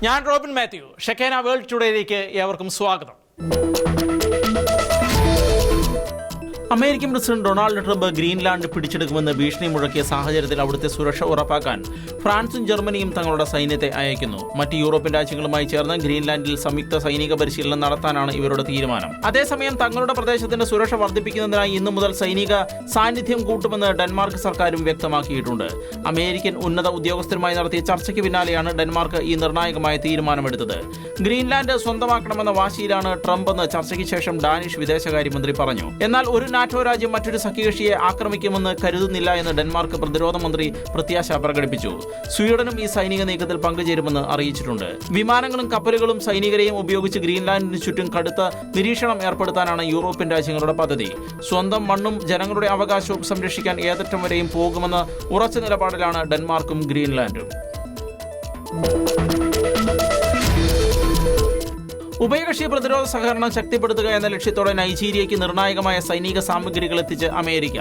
ഞാൻ Robin Mathew. Shekinah world ടുഡേയിലേക്ക് ഏവർക്കും സ്വാഗതം. American president Donald Trump Greenland പിടിച്ചെടുക്കുമെന്ന് ഭീഷണി മുഴക്കിയ സാഹചര്യത്തിൽ അവിടുത്തെ സുരക്ഷ ഉറപ്പാക്കാൻ ഫ്രാൻസും ജർമ്മനിയും തങ്ങളുടെ സൈന്യത്തെ അയക്കുന്നു. മറ്റ് യൂറോപ്യൻ രാജ്യങ്ങളുമായി ചേർന്ന് ഗ്രീൻലാൻഡിൽ സംയുക്ത സൈനിക പരിശീലനം നടത്താനാണ് ഇവരുടെ തീരുമാനം. അതേസമയം തങ്ങളുടെ പ്രദേശത്തിന്റെ സുരക്ഷ വർദ്ധിപ്പിക്കുന്നതിനായി ഇന്നു മുതൽ സൈനിക സാന്നിധ്യം കൂട്ടുമെന്ന് ഡെൻമാർക്ക് സർക്കാരും വ്യക്തമാക്കിയിട്ടുണ്ട്. അമേരിക്കൻ ഉന്നത ഉദ്യോഗസ്ഥരുമായി നടത്തിയ ചർച്ചയ്ക്ക് പിന്നാലെയാണ് ഡെൻമാർക്ക് ഈ നിർണായകമായ തീരുമാനമെടുത്തത്. ഗ്രീൻലാൻഡ് സ്വന്തമാക്കണമെന്ന വാശിയിലാണ് ട്രംപ് എന്ന് ചർച്ചയ്ക്ക് ശേഷം ഡാനിഷ് വിദേശകാര്യമന്ത്രി പറഞ്ഞു. എന്നാൽ ഒരു നാറ്റോ രാജ്യം മറ്റൊരു സഖ്യകക്ഷിയെ ആക്രമിക്കുമെന്ന് കരുതുന്നില്ല എന്ന് ഡെൻമാർക്ക് പ്രതിരോധ മന്ത്രി പ്രത്യാശ പ്രകടിപ്പിച്ചു. സ്വീഡനും ഈ സൈനിക നീക്കത്തിൽ പങ്കുചേരുമെന്ന് അറിയിച്ചിട്ടുണ്ട്. വിമാനങ്ങളും കപ്പലുകളും സൈനികരെയും ഉപയോഗിച്ച് ഗ്രീൻലാൻഡിന് ചുറ്റും കടുത്ത നിരീക്ഷണം ഏർപ്പെടുത്താനാണ് യൂറോപ്യൻ രാജ്യങ്ങളുടെ പദ്ധതി. സ്വന്തം മണ്ണും ജനങ്ങളുടെ അവകാശവും സംരക്ഷിക്കാൻ ഏതറ്റം വരെയും പോകുമെന്ന ഉറച്ച നിലപാടിലാണ് ഡെൻമാർക്കും ഗ്രീൻലാൻഡും. ഉഭയകക്ഷി പ്രതിരോധ സഹകരണം ശക്തിപ്പെടുത്തുക എന്ന ലക്ഷ്യത്തോടെ നൈജീരിയയ്ക്ക് നിർണായകമായ സൈനിക സാമഗ്രികൾ എത്തിച്ച് അമേരിക്ക.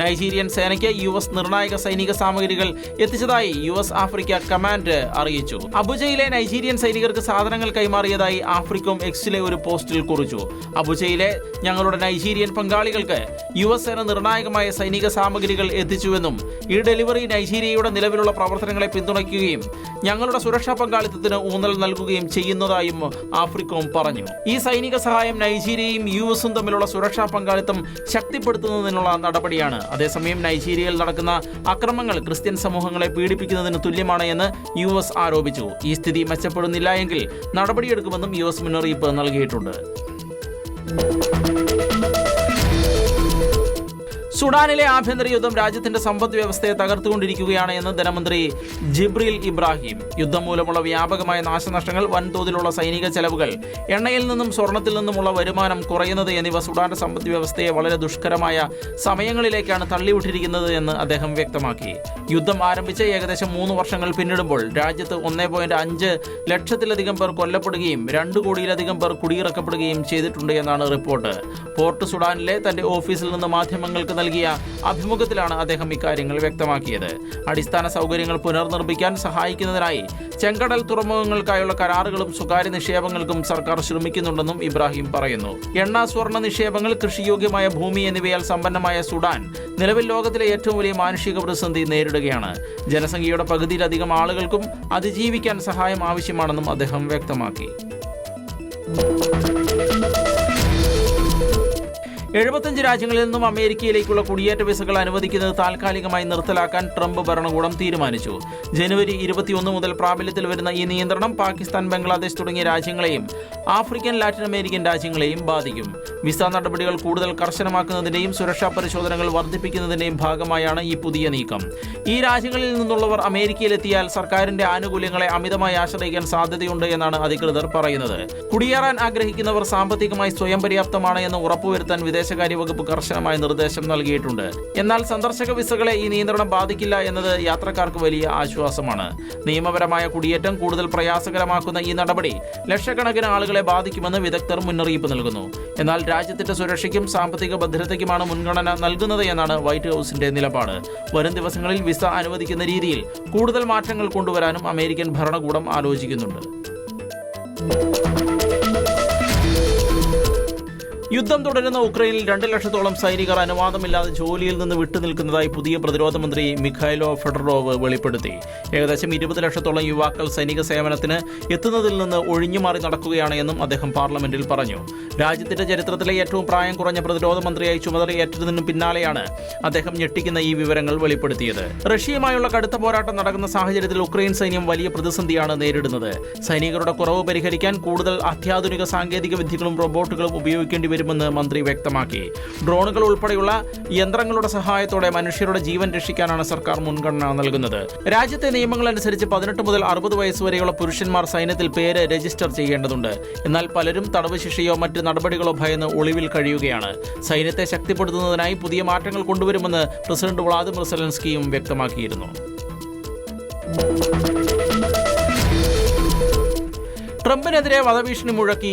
നൈജീരിയൻ സേനയ്ക്ക് US നിർണായക സൈനിക സാമഗ്രികൾ എത്തിച്ചതായി US ആഫ്രിക്ക കമാൻഡ് അറിയിച്ചു. അബുജയിലെ നൈജീരിയൻ സൈനികർക്ക് സാധനങ്ങൾ കൈമാറിയതായി ആഫ്രിക്കോം എക്സിലെ ഒരു പോസ്റ്റിൽ കുറിച്ചു. അബുജയിലെ ഞങ്ങളുടെ നൈജീരിയൻ പങ്കാളികൾക്ക് US സേന നിർണായകമായ സൈനിക സാമഗ്രികൾ എത്തിച്ചുവെന്നും ഈ ഡെലിവറി നൈജീരിയയുടെ നിലവിലുള്ള പ്രവർത്തനങ്ങളെ പിന്തുണയ്ക്കുകയും ഞങ്ങളുടെ സുരക്ഷാ പങ്കാളിത്തത്തിന് ഊന്നൽ നൽകുകയും ചെയ്യുന്നതായും ആഫ്രിക്കോം പറഞ്ഞു. ഈ സൈനിക സഹായം നൈജീരിയയും US തമ്മിലുള്ള സുരക്ഷാ പങ്കാളിത്തം ശക്തിപ്പെടുത്തുന്നതിനുള്ള നടപടിയാണ്. അതേസമയം നൈജീരിയയിൽ നടക്കുന്ന അക്രമങ്ങൾ ക്രിസ്ത്യൻ സമൂഹങ്ങളെ പീഡിപ്പിക്കുന്നതിന് തുല്യമാണ് എന്ന് US ആരോപിച്ചു. ഈ സ്ഥിതി മെച്ചപ്പെടുന്നില്ല എങ്കിൽ നടപടിയെടുക്കുമെന്നും US മുന്നറിയിപ്പ് നൽകിയിട്ടുണ്ട്. സുഡാനിലെ ആഭ്യന്തര യുദ്ധം രാജ്യത്തിന്റെ സമ്പദ് വ്യവസ്ഥയെ തകർത്തുകൊണ്ടിരിക്കുകയാണ് എന്ന് ധനമന്ത്രി ജിബ്രീൽ ഇബ്രാഹിം. യുദ്ധം മൂലമുള്ള വ്യാപകമായ നാശനഷ്ടങ്ങൾ, വൻതോതിലുള്ള സൈനിക ചെലവുകൾ, എണ്ണയിൽ നിന്നും സ്വർണത്തിൽ നിന്നുമുള്ള വരുമാനം കുറയുന്നത് എന്നിവ സുഡാന്റെ സമ്പദ് വ്യവസ്ഥയെ വളരെ ദുഷ്കരമായ സമയങ്ങളിലേക്കാണ് തള്ളിവിട്ടിരിക്കുന്നത് എന്ന് അദ്ദേഹം വ്യക്തമാക്കി. യുദ്ധം ആരംഭിച്ച് ഏകദേശം 3 വർഷങ്ങൾ പിന്നിടുമ്പോൾ രാജ്യത്ത് 1.5 ലക്ഷത്തിലധികം പേർ കൊല്ലപ്പെടുകയും 2 കോടിയിലധികം പേർ കുടിയിറക്കപ്പെടുകയും ചെയ്തിട്ടുണ്ട് എന്നാണ് റിപ്പോർട്ട്. പോർട്ട് സുഡാനിലെ തന്റെ ഓഫീസിൽ നിന്ന് മാധ്യമങ്ങൾക്ക് നൽകിയ അഭിമുഖത്തിലാണ് അദ്ദേഹം ഇക്കാര്യങ്ങൾ വ്യക്തമാക്കിയത്. അടിസ്ഥാന സൗകര്യങ്ങൾ പുനർനിർമ്മിക്കാൻ സഹായിക്കുന്നതിനായി ചെങ്കടൽ തുറമുഖങ്ങൾക്കായുള്ള കരാറുകളും സ്വകാര്യ നിക്ഷേപങ്ങൾക്കും സർക്കാർ ശ്രമിക്കുന്നുണ്ടെന്നും ഇബ്രാഹിം പറയുന്നു. എണ്ണ, സ്വർണ്ണ നിക്ഷേപങ്ങൾ, കൃഷിയോഗ്യമായ ഭൂമി എന്നിവയാൽ സമ്പന്നമായ സുഡാൻ നിലവിൽ ലോകത്തിലെ ഏറ്റവും വലിയ മാനുഷിക പ്രതിസന്ധി നേരിടുകയാണ്. ജനസംഖ്യയുടെ പകുതിയിലധികം ആളുകൾക്കും അതിജീവിക്കാൻ സഹായം ആവശ്യമാണെന്നും അദ്ദേഹം വ്യക്തമാക്കി. 75 രാജ്യങ്ങളിൽ നിന്നും അമേരിക്കയിലേക്കുള്ള കുടിയേറ്റ വിസകൾ അനുവദിക്കുന്നത് താൽക്കാലികമായി നിർത്തലാക്കാൻ ട്രംപ് ഭരണകൂടം തീരുമാനിച്ചു. ജനുവരി 21 മുതൽ പ്രാബല്യത്തിൽ വരുന്ന ഈ നിയന്ത്രണം പാകിസ്ഥാൻ, ബംഗ്ലാദേശ് തുടങ്ങിയ രാജ്യങ്ങളെയും ആഫ്രിക്കൻ, ലാറ്റിൻ അമേരിക്കൻ രാജ്യങ്ങളെയും ബാധിക്കും. വിസ നടപടികൾ കൂടുതൽ കർശനമാക്കുന്നതിന്റെയും സുരക്ഷാ പരിശോധനകൾ വർദ്ധിപ്പിക്കുന്നതിന്റെയും ഭാഗമായാണ് ഈ പുതിയ നീക്കം. ഈ രാജ്യങ്ങളിൽ നിന്നുള്ളവർ അമേരിക്കയിലെത്തിയാൽ സർക്കാരിന്റെ ആനുകൂല്യങ്ങളെ അമിതമായി ആശ്രയിക്കാൻ സാധ്യതയുണ്ട് എന്നാണ് അധികൃതർ പറയുന്നത്. കുടിയേറാൻ ആഗ്രഹിക്കുന്നവർ സാമ്പത്തികമായി സ്വയം പര്യാപ്തമാണ് എന്ന് ഉറപ്പുവരുത്താൻ വിദേശകാര്യ വകുപ്പ് കർശനമായ നിർദ്ദേശം നൽകിയിട്ടുണ്ട്. എന്നാൽ സന്ദർശക വിസകളെ ഈ നിയന്ത്രണം ബാധിക്കില്ല എന്നത് യാത്രക്കാർക്ക് വലിയ ആശ്വാസമാണ്. നിയമപരമായ കുടിയേറ്റം കൂടുതൽ പ്രയാസകരമാക്കുന്ന ഈ നടപടി ലക്ഷക്കണക്കിന് ആളുകളെ ബാധിക്കുമെന്ന് വിദഗ്ധർ മുന്നറിയിപ്പ് നൽകുന്നു. എന്നാൽ രാജ്യത്തിന്റെ സുരക്ഷയ്ക്കും സാമ്പത്തിക ഭദ്രതയ്ക്കുമാണ് മുൻഗണന നൽകുന്നത് എന്നാണ് വൈറ്റ് ഹൌസിന്റെ നിലപാട്. വരും ദിവസങ്ങളിൽ വിസ അനുവദിക്കുന്ന രീതിയിൽ കൂടുതൽ മാറ്റങ്ങൾ കൊണ്ടുവരാനും അമേരിക്കൻ ഭരണകൂടം ആലോചിക്കുന്നുണ്ട്. യുദ്ധം തുടരുന്ന ഉക്രൈനിൽ 2 ലക്ഷത്തോളം സൈനികർ അനുവാദമില്ലാതെ ജോലിയിൽ നിന്ന് വിട്ടുനിൽക്കുന്നതായി പുതിയ പ്രതിരോധ മന്ത്രി മിഖായിലോ ഫെഡറോവ് വെളിപ്പെടുത്തി. ഏകദേശം 20 ലക്ഷത്തോളം യുവാക്കൾ സൈനിക സേവനത്തിന് എത്തുന്നതിൽ നിന്ന് ഒഴിഞ്ഞുമാറി നടക്കുകയാണ് എന്നും അദ്ദേഹം പാർലമെന്റിൽ പറഞ്ഞു. രാജ്യത്തിന്റെ ചരിത്രത്തിലെ ഏറ്റവും പ്രായം കുറഞ്ഞ പ്രതിരോധ മന്ത്രിയായി ചുമതലയേറ്റതിനു പിന്നാലെയാണ് അദ്ദേഹം ഞെട്ടിക്കുന്ന ഈ വിവരങ്ങൾ വെളിപ്പെടുത്തിയത്. റഷ്യയുമായുള്ള കടുത്ത പോരാട്ടം നടക്കുന്ന സാഹചര്യത്തിൽ ഉക്രൈൻ സൈന്യം വലിയ പ്രതിസന്ധിയാണ് നേരിടുന്നത്. സൈനികരുടെ കുറവ് പരിഹരിക്കാൻ കൂടുതൽ അത്യാധുനിക സാങ്കേതിക വിദ്യകളും റോബോട്ടുകളും ഉപയോഗിക്കേണ്ടി വരുമെന്ന് മന്ത്രി വ്യക്തമാക്കി. ഡ്രോണുകൾ ഉൾപ്പെടെയുള്ള യന്ത്രങ്ങളുടെ സഹായത്തോടെ മനുഷ്യരുടെ ജീവൻ രക്ഷിക്കാനാണ് സർക്കാർ മുൻഗണന നൽകുന്നത്. രാജ്യത്തെ നിയമങ്ങൾ അനുസരിച്ച് 18 മുതൽ 60 വയസ്സ് വരെയുള്ള പുരുഷന്മാർ സൈന്യത്തിൽ പേര് രജിസ്റ്റർ ചെയ്യേണ്ടതുണ്ട്. എന്നാൽ പലരും തടവ് ശിക്ഷയോ മറ്റ് നടപടികളോ ഭയന്ന് ഒളിവിൽ കഴിയുകയാണ്. സൈന്യത്തെ ശക്തിപ്പെടുത്തുന്നതിനായി പുതിയ മാറ്റങ്ങൾ കൊണ്ടുവരുമെന്ന് പ്രസിഡന്റ് വ്ളാദിമിർ സെലൻസ്കിയും വ്യക്തമാക്കിയിരുന്നു. ട്രംപിനെതിരെ വധഭീഷണി മുഴക്കി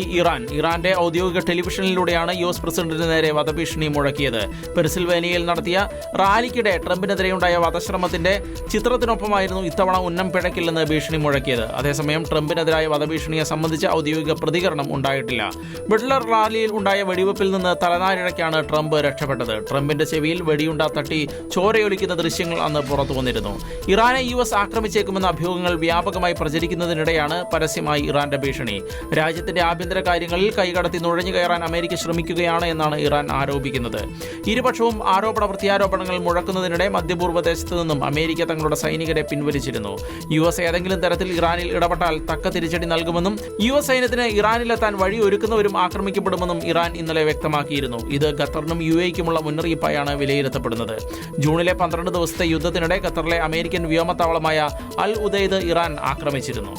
ഇറാന്റെ ഔദ്യോഗിക ടെലിവിഷനിലൂടെയാണ് US പ്രസിഡന്റിന് നേരെ വധഭീഷണി മുഴക്കിയത്. പെൻസിൽവേനിയയിൽ നടത്തിയ റാലിക്കിടെ ട്രംപിനെതിരെയുണ്ടായ വധശ്രമത്തിന്റെ ചിത്രത്തിനൊപ്പമായിരുന്നു ഇത്തവണ ഉന്നം പിഴക്കില്ലെന്ന് ഭീഷണി മുഴക്കിയത്. അതേസമയം ട്രംപിനെതിരായ വധഭീഷണിയെ സംബന്ധിച്ച ഔദ്യോഗിക പ്രതികരണം ഉണ്ടായിട്ടില്ല. ബട്ട്ലർ റാലിയിൽ ഉണ്ടായ വെടിവെപ്പിൽ നിന്ന് തലനാരിഴയ്ക്കാണ് ട്രംപ് രക്ഷപ്പെട്ടത്. ട്രംപിന്റെ ചെവിയിൽ വെടിയുണ്ട തട്ടി ചോരയൊലിക്കുന്ന ദൃശ്യങ്ങൾ അന്ന് പുറത്തു വന്നിരുന്നു. ഇറാനെ US ആക്രമിച്ചേക്കുമെന്ന അഭ്യൂഹങ്ങൾ വ്യാപകമായി പ്രചരിക്കുന്നതിനിടെയാണ് പരസ്യമായി ഇറാന്റെ ഭീഷണി. രാജ്യത്തിന്റെ ആഭ്യന്തര കാര്യങ്ങളിൽ കൈകടത്തി നുഴഞ്ഞു കയറാൻ അമേരിക്ക ശ്രമിക്കുകയാണ് എന്നാണ് ഇറാൻ ആരോപിക്കുന്നത്. ഇരുപക്ഷവും ആരോപണ പ്രത്യാരോപണങ്ങൾ മുഴക്കുന്നതിനിടെ മധ്യപൂർവ്വ ദേശത്ത് നിന്നും അമേരിക്ക തങ്ങളുടെ സൈനികരെ പിൻവലിച്ചിരുന്നു. US ഏതെങ്കിലും തരത്തിൽ ഇറാനിൽ ഇടപെട്ടാൽ തക്ക തിരിച്ചടി നൽകുമെന്നും US സൈന്യത്തിന് ഇറാനിലെത്താൻ വഴി ഒരുക്കുന്നവരും ആക്രമിക്കപ്പെടുമെന്നും ഇറാൻ ഇന്നലെ വ്യക്തമാക്കിയിരുന്നു. ഇത് ഖത്തറിനും UAE-ക്കുമുള്ള മുന്നറിയിപ്പായാണ് വിലയിരുത്തപ്പെടുന്നത്. ജൂണിലെ 12 ദിവസത്തെ യുദ്ധത്തിനിടെ ഖത്തറിലെ അമേരിക്കൻ വ്യോമത്താവളമായ അൽ ഉദൈദ് ഇറാൻ ആക്രമിച്ചിരുന്നു.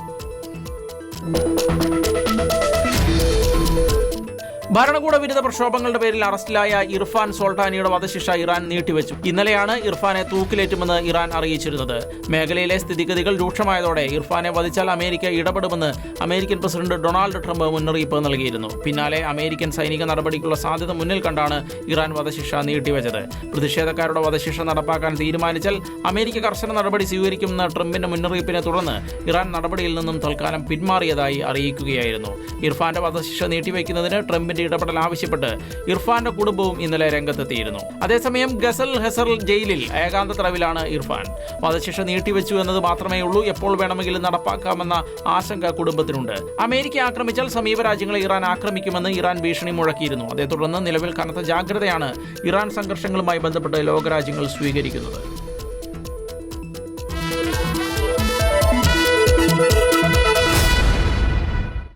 ഭരണകൂട വിരുദ്ധ പ്രക്ഷോഭങ്ങളുടെ പേരിൽ അറസ്റ്റിലായ ഇർഫാൻ സോൾട്ടാനിയുടെ വധശിക്ഷ ഇറാൻ നീട്ടിവെച്ചു. ഇന്നലെയാണ് ഇർഫാനെ തൂക്കിലേറ്റുമെന്ന് ഇറാൻ അറിയിച്ചിരുന്നത്. മേഖലയിലെ സ്ഥിതിഗതികൾ രൂക്ഷമായതോടെ ഇർഫാനെ വധിച്ചാൽ അമേരിക്ക ഇടപെടുമെന്ന് അമേരിക്കൻ പ്രസിഡന്റ് ഡൊണാൾഡ് ട്രംപ് മുന്നറിയിപ്പ് നൽകിയിരുന്നു. പിന്നാലെ അമേരിക്കൻ സൈനിക നടപടിക്കുള്ള സാധ്യത മുന്നിൽ കണ്ടാണ് ഇറാൻ വധശിക്ഷ നീട്ടിവെച്ചത്. പ്രതിഷേധക്കാരുടെ വധശിക്ഷ നടപ്പാക്കാൻ തീരുമാനിച്ചാൽ അമേരിക്ക കർശന നടപടി സ്വീകരിക്കുമെന്ന ട്രംപിന്റെ മുന്നറിയിപ്പിനെ തുടർന്ന് ഇറാൻ നടപടിയിൽ നിന്നും തൽക്കാലം പിന്മാറിയതായി അറിയിക്കുകയായിരുന്നു. ഇർഫാന്റെ വധശിക്ഷ നീട്ടിവെക്കുന്നതിന് ട്രംപിന്റെ ഇടപെടൽ ആവശ്യപ്പെട്ട് ഇർഫാന്റെ കുടുംബവും ഇന്നലെ രംഗത്തെത്തിയിരുന്നു. അതേസമയം ഗസൽ ഹെസർ ജയിലിൽ ഏകാന്ത തടവിലാണ് ഇർഫാൻ. വധശിക്ഷ നീട്ടിവെച്ചു എന്നത് മാത്രമേ ഉള്ളൂ. എപ്പോൾ വേണമെങ്കിലും നടപ്പാക്കാമെന്ന ആശങ്ക കുടുംബത്തിനുണ്ട്. അമേരിക്ക ആക്രമിച്ചാൽ സമീപ രാജ്യങ്ങളെ ഇറാൻ ആക്രമിക്കുമെന്ന് ഇറാൻ ഭീഷണി മുഴക്കിയിരുന്നു. അതേ തുടർന്ന് നിലവിൽ കനത്ത ജാഗ്രതയാണ് ഇറാൻ സംഘർഷങ്ങളുമായി ബന്ധപ്പെട്ട് ലോകരാജ്യങ്ങൾ സ്വീകരിക്കുന്നത്.